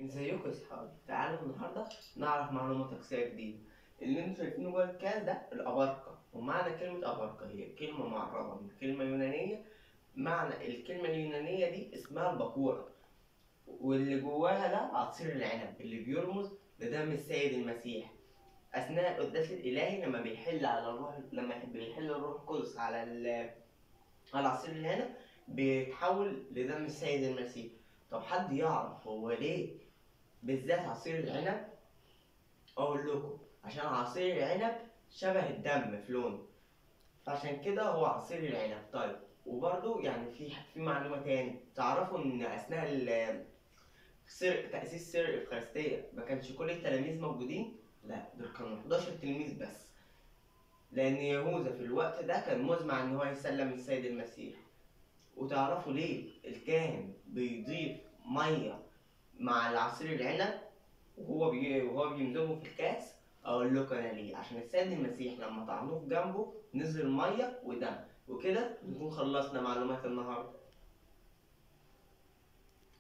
ازيكم يا صحابي؟ تعالوا النهارده نعرف معلومة طقسية جديدة. اللي انتوا شايفينه جوه الكاس ده الأبارقة، ومعنى كلمة أبارقة هي كلمة معربة من كلمة يونانية. معنى الكلمة اليونانية دي اسمها الباكورة، واللي جواها ده عصير العنب اللي بيرمز لدم السيد المسيح أثناء القداس الإلهي. لما بيحل الروح القدس على عصير العنب بيتحول لدم السيد المسيح. طب حد يعرف هو ليه بالذات عصير العنب؟ اقول لكم عشان عصير العنب شبه الدم في لونه، فعشان كده هو عصير العنب. طيب، وبرضو يعني في معلومة تاني، تعرفوا ان اثناء تأسيس سر الإفخارستية ما كانش كل التلاميذ موجودين؟ لا، دول كانوا 11 تلميذ بس، لأن يهوذا في الوقت ده كان مزمع إن هو يسلم السيد المسيح. وتعرفوا ليه الكاهن بيضيف مية مع العصير العنب وهو بيمزجه في الكاس؟ اقول لكم انا ليه. عشان السيد المسيح لما طعنوه في جنبه نزل ميه ودم. وكده نكون خلصنا معلومات النهارده.